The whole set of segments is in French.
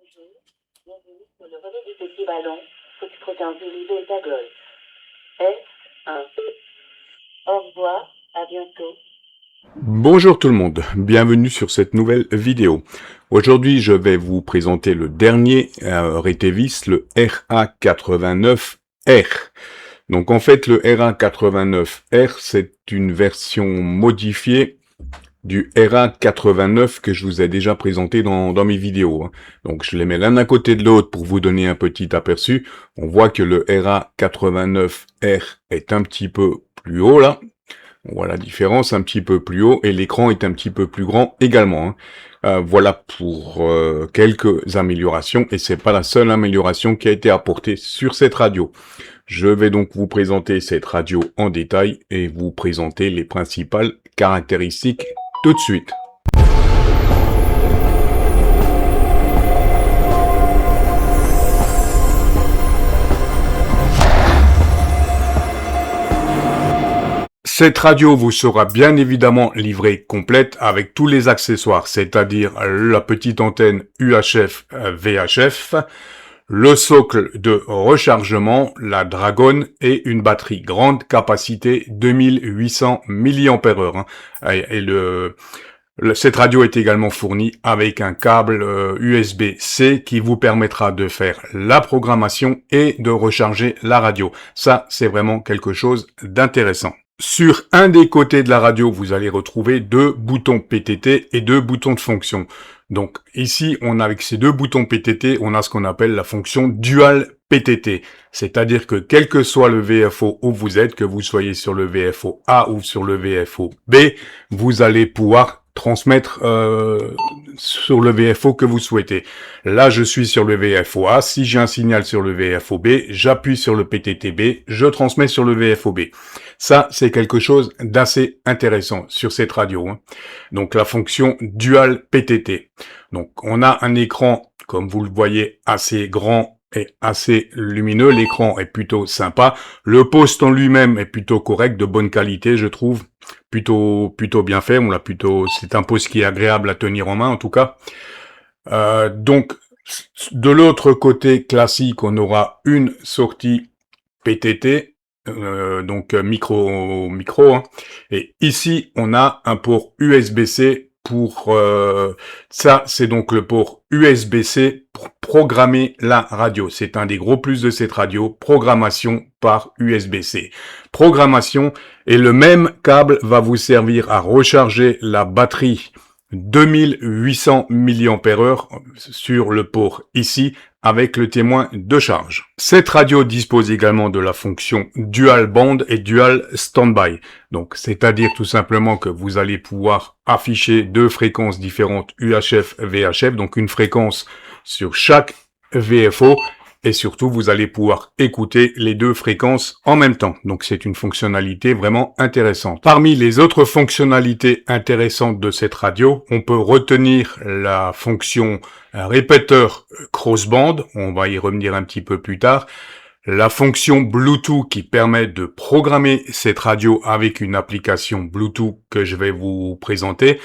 Bonjour, bienvenue sur le relais du petit ballon, Foxtrot Zulu Delta Golf. S1. Au revoir, à bientôt. Bonjour tout le monde, bienvenue sur cette nouvelle vidéo. Aujourd'hui, je vais vous présenter le dernier Retevis, le RA89R. Donc en fait, le RA89R, c'est une version modifiée du RA89 que je vous ai déjà présenté dans mes vidéos. Donc je les mets l'un à côté de l'autre pour vous donner un petit aperçu. On voit que le RA89R est un petit peu plus haut là. On voit la différence, un petit peu plus haut, et l'écran est un petit peu plus grand également. Voilà pour quelques améliorations, et c'est pas la seule amélioration qui a été apportée sur cette radio. Je vais donc vous présenter cette radio en détail et vous présenter les principales caractéristiques tout de suite. Cette radio vous sera bien évidemment livrée complète avec tous les accessoires, c'est-à-dire la petite antenne UHF VHF, le socle de rechargement, la Dragon et une batterie grande capacité 2800 mAh. Et cette radio est également fournie avec un câble USB-C qui vous permettra de faire la programmation et de recharger la radio. Ça, c'est vraiment quelque chose d'intéressant. Sur un des côtés de la radio, vous allez retrouver deux boutons PTT et deux boutons de fonction. Donc ici, avec ces deux boutons PTT, on a ce qu'on appelle la fonction Dual PTT. C'est-à-dire que quel que soit le VFO où vous êtes, que vous soyez sur le VFO A ou sur le VFO B, vous allez pouvoir transmettre sur le VFO que vous souhaitez. Là, je suis sur le VFO A. Si j'ai un signal sur le VFO B, j'appuie sur le PTT-B, je transmets sur le VFO B. Ça, c'est quelque chose d'assez intéressant sur cette radio. Donc, la fonction Dual PTT. Donc, on a un écran, comme vous le voyez, assez grand et assez lumineux. L'écran est plutôt sympa. Le poste en lui-même est plutôt correct, de bonne qualité, je trouve. Plutôt bien fait. C'est un poste qui est agréable à tenir en main, en tout cas. Donc, de l'autre côté classique, on aura une sortie PTT, donc micro, et ici, on a un port USB-C pour ça, c'est donc le port USB-C pour programmer la radio. C'est un des gros plus de cette radio, programmation par USB-C. Programmation, et le même câble va vous servir à recharger la batterie 2800 mAh sur le port ici avec le témoin de charge. Cette radio dispose également de la fonction Dual Band et Dual Standby. Donc, c'est-à-dire tout simplement que vous allez pouvoir afficher deux fréquences différentes UHF, VHF, donc une fréquence sur chaque VFO, et surtout, vous allez pouvoir écouter les deux fréquences en même temps. Donc, c'est une fonctionnalité vraiment intéressante. Parmi les autres fonctionnalités intéressantes de cette radio, on peut retenir la fonction répéteur crossband. On va y revenir un petit peu plus tard. La fonction Bluetooth qui permet de programmer cette radio avec une application Bluetooth que je vais vous présenter.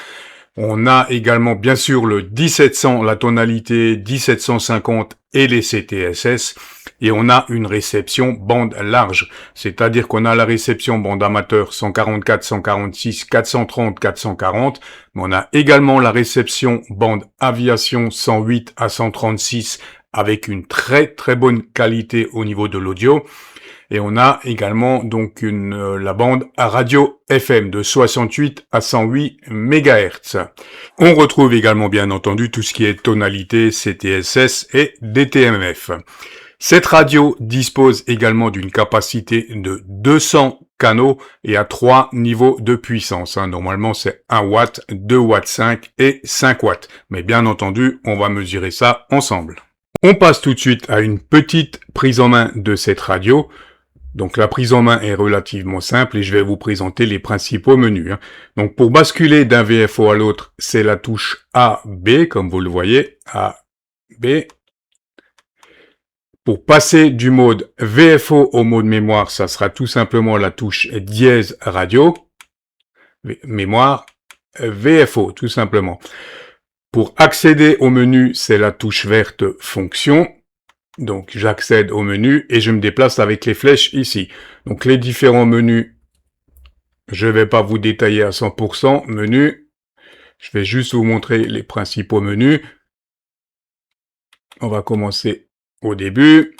On a également, bien sûr, le 1700, la tonalité 1750 et les CTSS. Et on a une réception bande large. C'est-à-dire qu'on a la réception bande amateur 144, 146, 430, 440. Mais on a également la réception bande aviation 108 à 136 avec une très très bonne qualité au niveau de l'audio. Et on a également donc la bande à radio FM de 68 à 108 MHz. On retrouve également bien entendu tout ce qui est tonalité, CTSS et DTMF. Cette radio dispose également d'une capacité de 200 canaux et à 3 niveaux de puissance. Normalement, c'est 1 watt, 2 watts 5 et 5 watts. Mais bien entendu, on va mesurer ça ensemble. On passe tout de suite à une petite prise en main de cette radio. Donc la prise en main est relativement simple et je vais vous présenter les principaux menus. Donc pour basculer d'un VFO à l'autre, c'est la touche A, B, comme vous le voyez, A, B. Pour passer du mode VFO au mode mémoire, ça sera tout simplement la touche dièse radio, mémoire, VFO, tout simplement. Pour accéder au menu, c'est la touche verte fonction. Donc, j'accède au menu et je me déplace avec les flèches ici. Donc, les différents menus, je vais pas vous détailler à 100%. Menu, je vais juste vous montrer les principaux menus. On va commencer au début.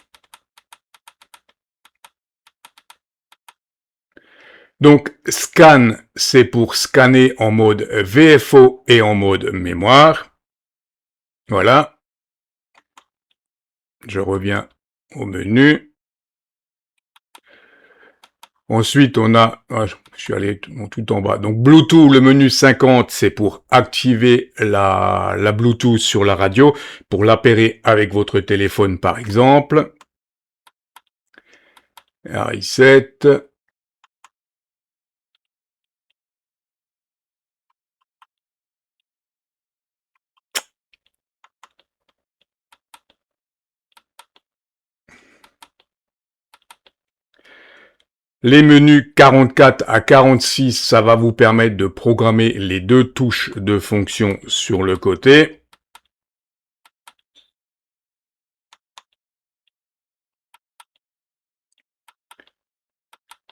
Donc, scan, c'est pour scanner en mode VFO et en mode mémoire. Voilà. Je reviens au menu. Ensuite, on a, je suis allé tout en bas. Donc, Bluetooth, le menu 50, c'est pour activer la Bluetooth sur la radio, pour l'appairer avec votre téléphone, par exemple. Reset. Les menus 44 à 46, ça va vous permettre de programmer les deux touches de fonction sur le côté.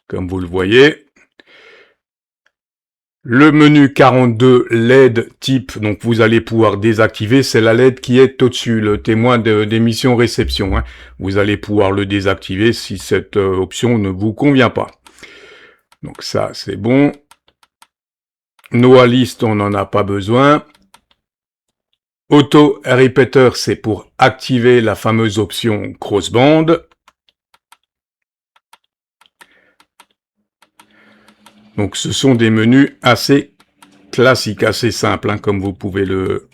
Comme vous le voyez. Le menu 42 LED type, donc vous allez pouvoir désactiver, c'est la LED qui est au-dessus, le témoin d'émission réception. Hein. Vous allez pouvoir le désactiver si cette option ne vous convient pas. Donc ça, c'est bon. Noa list, on n'en a pas besoin. Auto repeater, c'est pour activer la fameuse option crossband. Donc ce sont des menus assez classiques, assez simples, hein, comme vous pouvez le...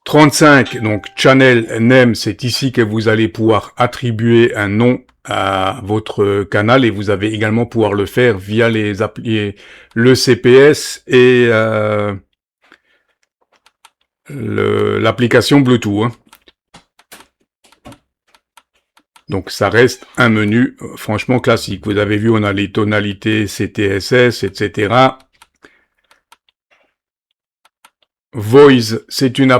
35, donc channel name, c'est ici que vous allez pouvoir attribuer un nom à votre canal et vous avez également pouvoir le faire via le CPS et l'application Bluetooth. Hein. Donc ça reste un menu franchement classique. Vous avez vu, on a les tonalités CTSS, etc. Voice, c'est une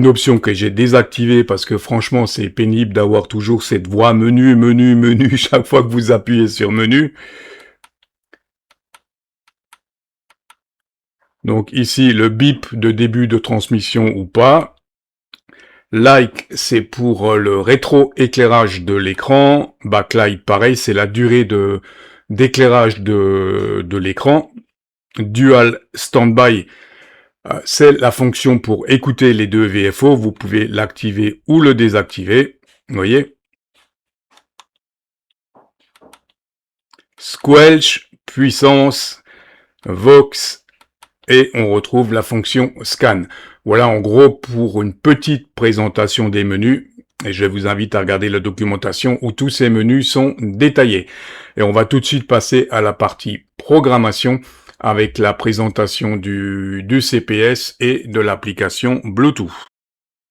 option que j'ai désactivée parce que franchement c'est pénible d'avoir toujours cette voix menu chaque fois que vous appuyez sur menu. Donc ici le bip de début de transmission ou pas. Like, c'est pour le rétro-éclairage de l'écran. Backlight, pareil, c'est la durée d'éclairage de l'écran. Dual Standby, c'est la fonction pour écouter les deux VFO. Vous pouvez l'activer ou le désactiver. Vous voyez. Squelch, puissance, Vox, et on retrouve la fonction scan. Voilà en gros pour une petite présentation des menus. Et je vous invite à regarder la documentation où tous ces menus sont détaillés. Et on va tout de suite passer à la partie programmation avec la présentation du CPS et de l'application Bluetooth.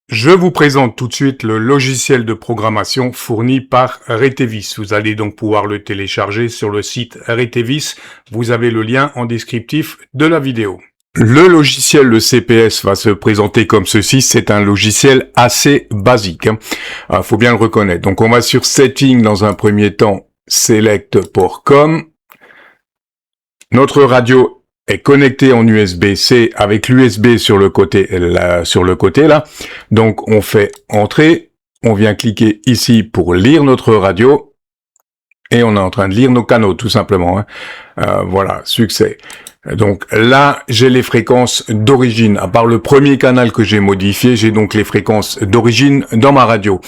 Je vous présente tout de suite le logiciel de programmation fourni par Retevis. Vous allez donc pouvoir le télécharger sur le site Retevis. Vous avez le lien en descriptif de la vidéo. Le logiciel, le CPS, va se présenter comme ceci. C'est un logiciel assez basique. Faut bien le reconnaître. Donc, on va sur Setting dans un premier temps, Select Port COM. Notre radio est connectée en USB-C avec l'USB sur le côté là. Donc, on fait Entrée. On vient cliquer ici pour lire notre radio. Et on est en train de lire nos canaux, tout simplement. Voilà, succès. Donc là, j'ai les fréquences d'origine. À part le premier canal que j'ai modifié, j'ai donc les fréquences d'origine dans ma radio.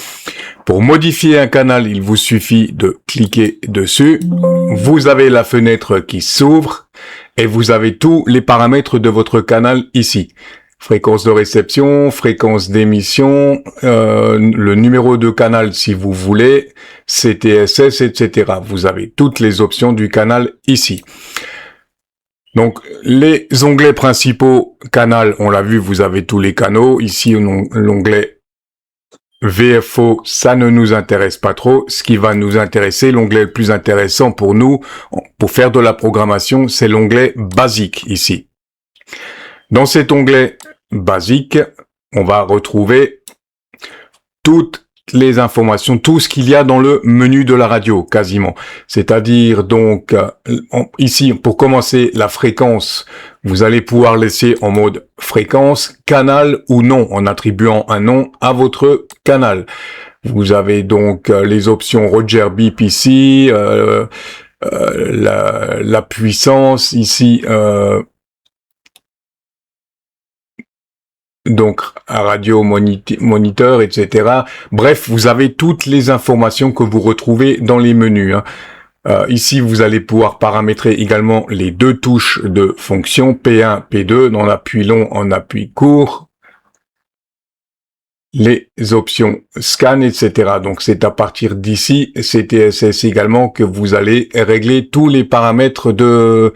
Pour modifier un canal, il vous suffit de cliquer dessus. Vous avez la fenêtre qui s'ouvre et vous avez tous les paramètres de votre canal ici. Fréquence de réception, fréquence d'émission, le numéro de canal si vous voulez, CTSS, etc. Vous avez toutes les options du canal ici. Donc, les onglets principaux, canal, on l'a vu, vous avez tous les canaux. Ici, l'onglet VFO, ça ne nous intéresse pas trop. Ce qui va nous intéresser, l'onglet le plus intéressant pour nous, pour faire de la programmation, c'est l'onglet basique ici. Dans cet onglet basique, on va retrouver toutes les informations, tout ce qu'il y a dans le menu de la radio, quasiment. C'est-à-dire donc, ici, pour commencer, la fréquence, vous allez pouvoir laisser en mode fréquence, canal ou non, en attribuant un nom à votre canal. Vous avez donc les options Roger Beep ici, la puissance ici, donc un radio moniteur, etc. Bref, vous avez toutes les informations que vous retrouvez dans les menus. Ici, vous allez pouvoir paramétrer également les deux touches de fonction P1, P2, en appui long, en appui court, les options scan, etc. Donc, c'est à partir d'ici, CTSS également, que vous allez régler tous les paramètres de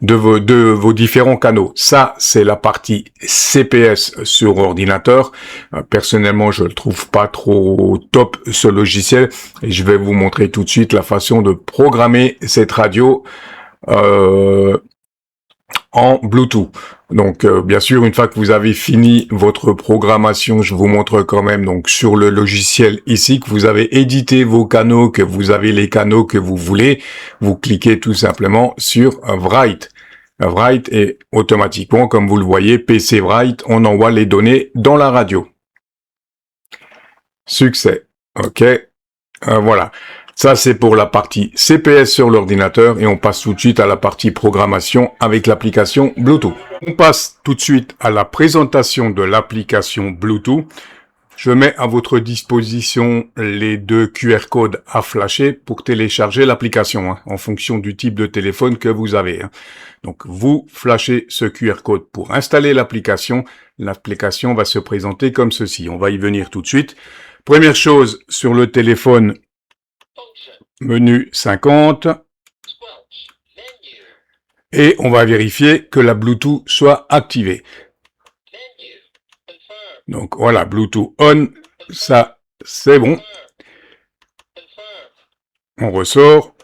vos différents canaux. Ça, c'est la partie CPS sur ordinateur. Personnellement, je le trouve pas trop top, ce logiciel, et je vais vous montrer tout de suite la façon de programmer cette radio en Bluetooth. Donc, bien sûr, une fois que vous avez fini votre programmation, je vous montre quand même, donc, sur le logiciel ici, que vous avez édité vos canaux, que vous avez les canaux que vous voulez, vous cliquez tout simplement sur Write. Write et automatiquement, comme vous le voyez, PC Write, on envoie les données dans la radio. Succès. OK. Voilà. Ça, c'est pour la partie CPS sur l'ordinateur et on passe tout de suite à la partie programmation avec l'application Bluetooth. On passe tout de suite à la présentation de l'application Bluetooth. Je mets à votre disposition les deux QR codes à flasher pour télécharger l'application, en fonction du type de téléphone que vous avez. Donc, vous flashez ce QR code pour installer l'application. L'application va se présenter comme ceci. On va y venir tout de suite. Première chose, sur le téléphone, menu 50. Et on va vérifier que la Bluetooth soit activée. Donc voilà, Bluetooth on, ça c'est bon. On ressort.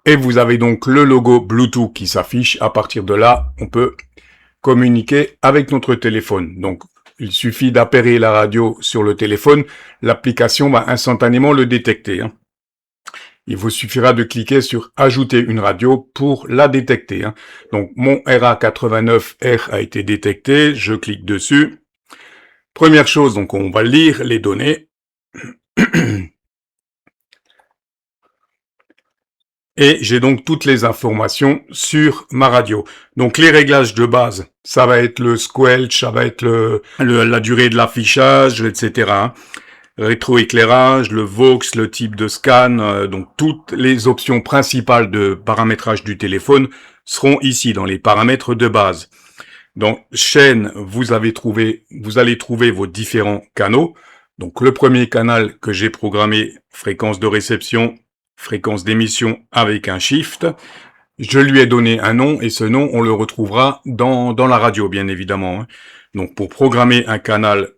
Et vous avez donc le logo Bluetooth qui s'affiche. À partir de là, on peut communiquer avec notre téléphone. Donc, il suffit d'appairer la radio sur le téléphone. L'application va instantanément le détecter. Il vous suffira de cliquer sur « Ajouter une radio » pour la détecter. Donc, mon RA89R a été détecté. Je clique dessus. Première chose, donc on va lire les données. Et j'ai donc toutes les informations sur ma radio. Donc les réglages de base, ça va être le squelch, ça va être la durée de l'affichage, etc. Rétroéclairage, le Vox, le type de scan, donc toutes les options principales de paramétrage du téléphone seront ici dans les paramètres de base. Dans chaîne, vous allez trouver vos différents canaux. Donc le premier canal que j'ai programmé, fréquence de réception, fréquence d'émission avec un shift. Je lui ai donné un nom et ce nom, on le retrouvera dans la radio, bien évidemment. Donc pour programmer un canal,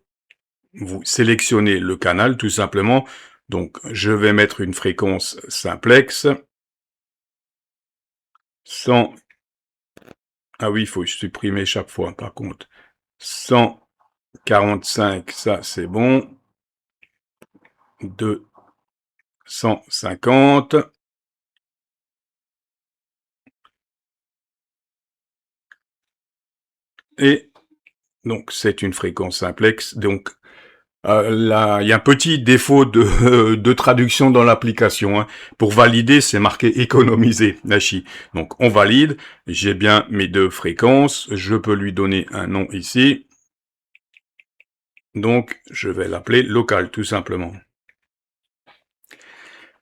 vous sélectionnez le canal tout simplement. Donc je vais mettre une fréquence simplex. 100. Ah oui, il faut supprimer chaque fois par contre. 145, ça c'est bon. 250. Et donc c'est une fréquence simplex. Donc là, il y a un petit défaut de traduction dans l'application. Pour valider, c'est marqué économiser, Nashi. Donc on valide. J'ai bien mes deux fréquences. Je peux lui donner un nom ici. Donc je vais l'appeler local tout simplement.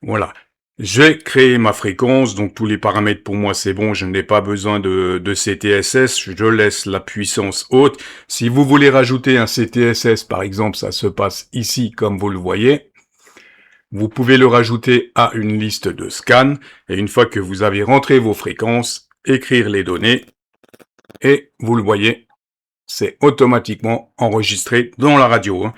Voilà. J'ai créé ma fréquence, donc tous les paramètres pour moi c'est bon, je n'ai pas besoin de CTSS, je laisse la puissance haute. Si vous voulez rajouter un CTSS par exemple, ça se passe ici comme vous le voyez. Vous pouvez le rajouter à une liste de scans, et une fois que vous avez rentré vos fréquences, écrire les données, et vous le voyez, c'est automatiquement enregistré dans la radio.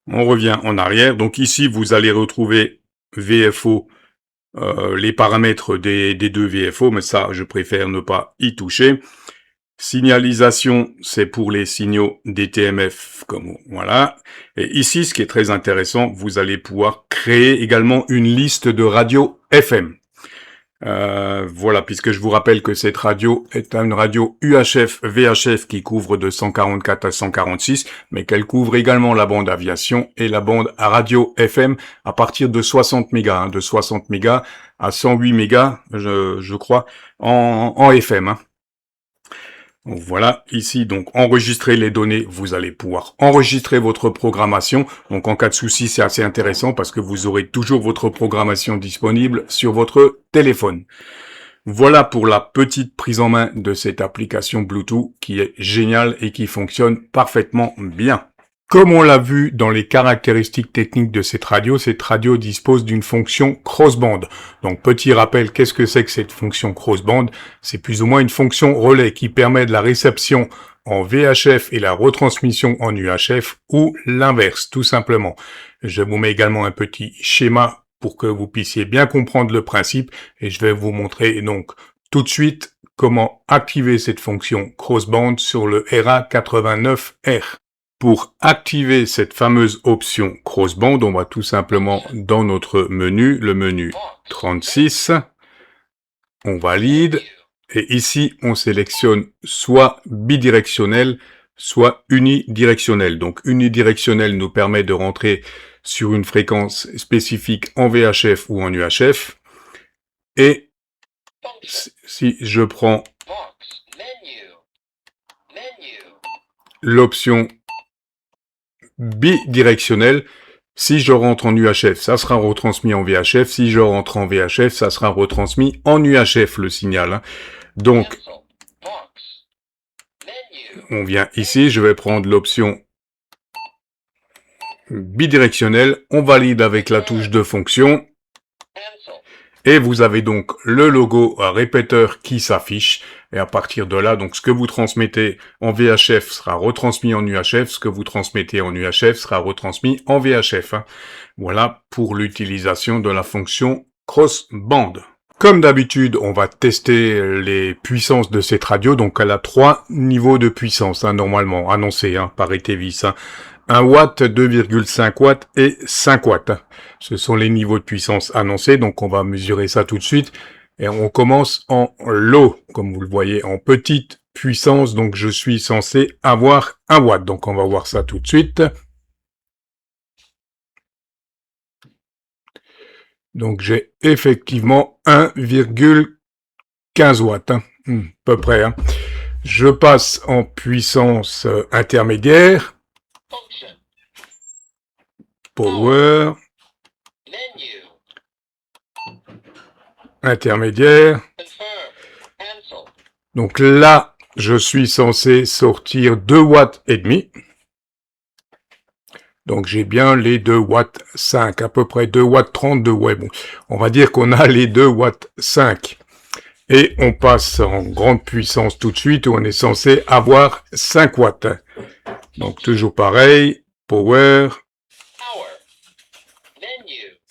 On revient en arrière. Donc ici, vous allez retrouver VFO, les paramètres des deux VFO, mais ça, je préfère ne pas y toucher. Signalisation, c'est pour les signaux DTMF, comme voilà. Et ici, ce qui est très intéressant, vous allez pouvoir créer également une liste de radios FM. Voilà, puisque je vous rappelle que cette radio est une radio UHF VHF qui couvre de 144 à 146, mais qu'elle couvre également la bande aviation et la bande à radio FM à partir de 60 mégas, de 60 mégas à 108 mégas, je crois, en FM. Hein. Donc voilà, ici, donc, enregistrer les données, vous allez pouvoir enregistrer votre programmation. Donc, en cas de souci, c'est assez intéressant parce que vous aurez toujours votre programmation disponible sur votre téléphone. Voilà pour la petite prise en main de cette application Bluetooth qui est géniale et qui fonctionne parfaitement bien. Comme on l'a vu dans les caractéristiques techniques de cette radio dispose d'une fonction crossband. Donc petit rappel, qu'est-ce que c'est que cette fonction crossband? C'est plus ou moins une fonction relais qui permet de la réception en VHF et la retransmission en UHF ou l'inverse, tout simplement. Je vous mets également un petit schéma pour que vous puissiez bien comprendre le principe et je vais vous montrer donc tout de suite comment activer cette fonction crossband sur le RA89R. Pour activer cette fameuse option crossband, on va tout simplement dans notre menu, le menu 36, on valide, et ici on sélectionne soit bidirectionnel, soit unidirectionnel. Donc unidirectionnel nous permet de rentrer sur une fréquence spécifique en VHF ou en UHF, et si je prends l'option bidirectionnel, si je rentre en UHF, ça sera retransmis en VHF. Si je rentre en VHF, ça sera retransmis en UHF, le signal. Hein. Donc, on vient ici, je vais prendre l'option bidirectionnelle. On valide avec la touche de fonction. Et vous avez donc le logo répéteur qui s'affiche. Et à partir de là, donc ce que vous transmettez en VHF sera retransmis en UHF. Ce que vous transmettez en UHF sera retransmis en VHF. Hein. Voilà pour l'utilisation de la fonction crossband. Comme d'habitude, on va tester les puissances de cette radio. Donc elle a 3 niveaux de puissance, hein, normalement, annoncés par ETEVIS. Hein. 1 watt, 2,5 watts et 5 watts. Ce sont les niveaux de puissance annoncés, donc on va mesurer ça tout de suite. Et on commence en low, comme vous le voyez, en petite puissance, donc je suis censé avoir 1 watt. Donc on va voir ça tout de suite. Donc j'ai effectivement 1,15 watts, hein, à peu près. Hein. Je passe en puissance intermédiaire. Power. Intermédiaire. Donc là, je suis censé sortir 2 watts et demi. Donc j'ai bien les 2 watts 5, à peu près 2 watts 32, ouais bon, on va dire qu'on a les 2 watts 5. Et on passe en grande puissance tout de suite où on est censé avoir 5 watts. Donc toujours pareil, power.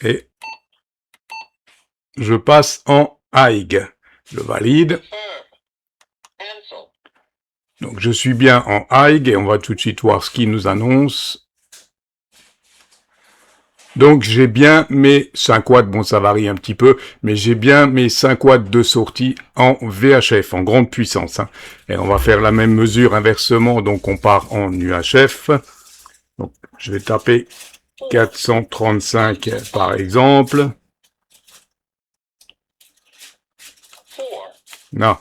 Et je passe en high. Je valide. Donc je suis bien en high et on va tout de suite voir ce qu'il nous annonce. Donc j'ai bien mes 5 watts, bon ça varie un petit peu, mais j'ai bien mes 5 watts de sortie en VHF, en grande puissance. Hein. Et on va faire la même mesure inversement, donc on part en UHF. Donc je vais taper 435 par exemple. Non.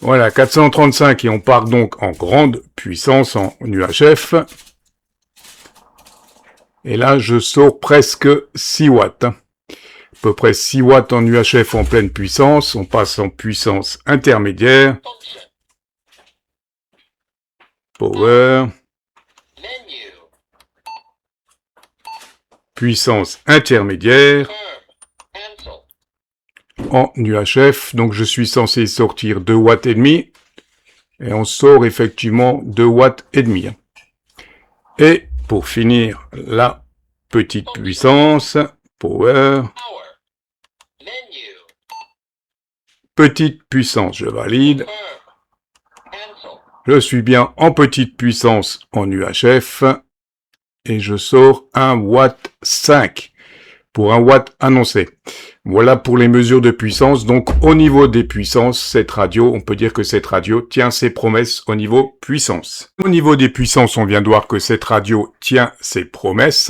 Voilà, 435 et on part donc en grande puissance en UHF. Et là, je sors presque 6 watts. À peu près 6 watts en UHF en pleine puissance. On passe en puissance intermédiaire. Power. Menu. Puissance intermédiaire Cancel. en UHF. Donc je suis censé sortir 2 watts et demi. Et on sort effectivement 2 watts et demi. Et pour finir, la petite puissance, power, Power. Menu. petite puissance, je valide. Cancel. Je suis bien en petite puissance en UHF et je sors 1 watt 5 pour 1 watt annoncé. Voilà pour les mesures de puissance. Donc au niveau des puissances, cette radio, on peut dire que cette radio tient ses promesses au niveau puissance. Au niveau des puissances, on vient de voir que cette radio tient ses promesses.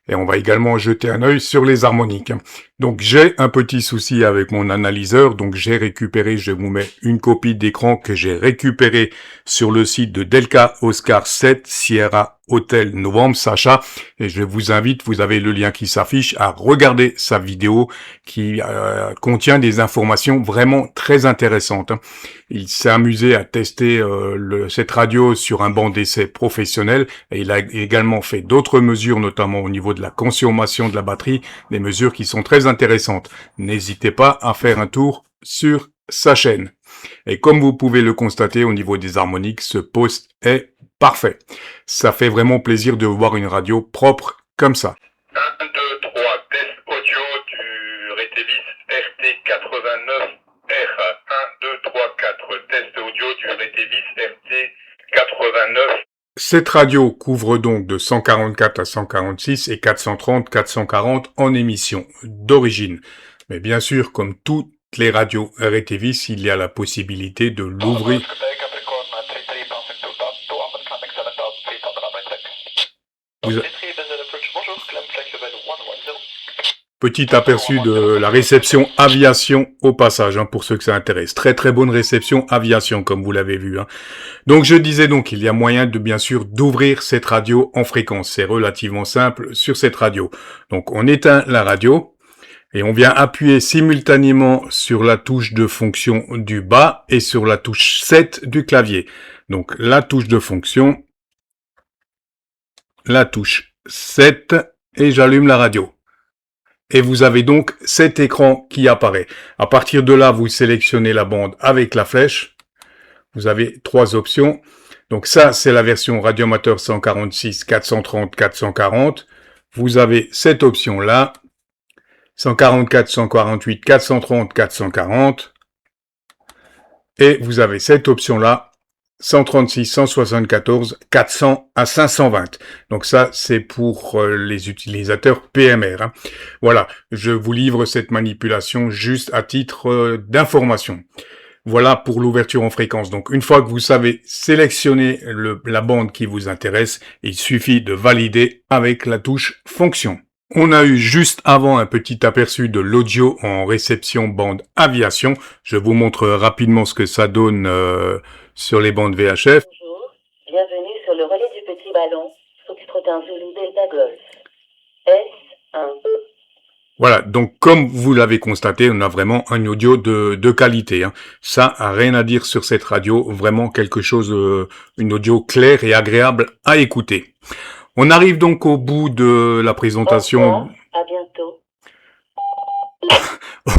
Et on va également jeter un œil sur les harmoniques. Donc j'ai un petit souci avec mon analyseur, donc j'ai récupéré, je vous mets une copie d'écran que j'ai récupérée sur le site de Delta Oscar 7 Sierra Hotel Novembre Sacha, et je vous invite, vous avez le lien qui s'affiche, à regarder sa vidéo qui contient des informations vraiment très intéressantes. Il s'est amusé à tester cette radio sur un banc d'essai professionnel, et il a également fait d'autres mesures, notamment au niveau de la consommation de la batterie, des mesures qui sont très intéressantes. N'hésitez pas à faire un tour sur sa chaîne. Et comme vous pouvez le constater au niveau des harmoniques, ce post est parfait. Ça fait vraiment plaisir de voir une radio propre comme ça. 1, 2, 3, test audio du Retevis RT89R. 1, 2, 3, 4, test audio du Retevis RT89. Cette radio couvre donc de 144 à 146 et 430-440 en émission d'origine. Mais bien sûr, comme toutes les radios RTVIS, il y a la possibilité de l'ouvrir. Petit aperçu de la réception aviation au passage, pour ceux que ça intéresse. Très très bonne réception aviation, comme vous l'avez vu. Donc je disais donc, il y a moyen de bien sûr d'ouvrir cette radio en fréquence. C'est relativement simple sur cette radio. Donc on éteint la radio et on vient appuyer simultanément sur la touche de fonction du bas et sur la touche 7 du clavier. Donc la touche de fonction, la touche 7 et j'allume la radio. Et vous avez donc cet écran qui apparaît. À partir de là, vous sélectionnez la bande avec la flèche. Vous avez 3 options. Donc ça, c'est la version radioamateur 146, 430, 440. Vous avez cette option-là. 144, 148, 430, 440. Et vous avez cette option-là. 136, 174, 400 à 520. Donc ça, c'est pour les utilisateurs PMR. Voilà, je vous livre cette manipulation juste à titre d'information. Voilà pour l'ouverture en fréquence. Donc une fois que vous savez sélectionner la bande qui vous intéresse, il suffit de valider avec la touche fonction. On a eu juste avant un petit aperçu de l'audio en réception bande aviation. Je vous montre rapidement ce que ça donne sur les bandes VHF. Bonjour, bienvenue sur le relais du petit ballon, Foxtrot Zulu Delta Golf. S1. Voilà, donc comme vous l'avez constaté, on a vraiment un audio de qualité. Ça, a rien à dire sur cette radio, vraiment quelque chose, une audio claire et agréable à écouter. On arrive donc au bout de la présentation. Au revoir, à bientôt.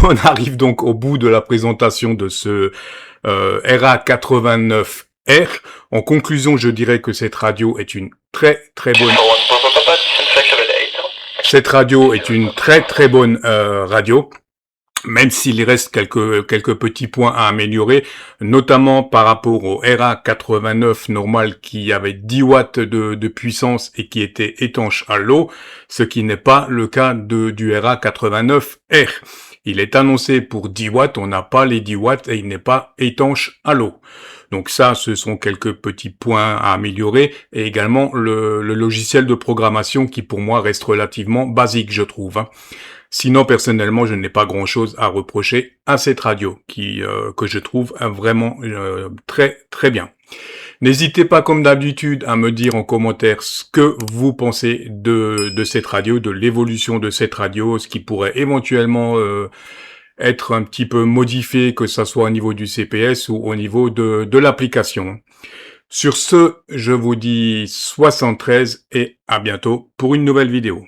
On arrive donc au bout de la présentation de ce RA89R. En conclusion, je dirais que cette radio est une très très bonne. Cette radio est une très très bonne radio. Même s'il reste quelques petits points à améliorer, notamment par rapport au RA89 normal qui avait 10 watts de puissance et qui était étanche à l'eau, ce qui n'est pas le cas du RA89R. Il est annoncé pour 10 watts, on n'a pas les 10 watts et il n'est pas étanche à l'eau. Donc ça, ce sont quelques petits points à améliorer et également le logiciel de programmation qui pour moi reste relativement basique, je trouve. Sinon, personnellement, je n'ai pas grand-chose à reprocher à cette radio que je trouve vraiment très très bien. N'hésitez pas, comme d'habitude, à me dire en commentaire ce que vous pensez de cette radio, de l'évolution de cette radio, ce qui pourrait éventuellement être un petit peu modifié, que ça soit au niveau du CPS ou au niveau de l'application. Sur ce, je vous dis 73 et à bientôt pour une nouvelle vidéo.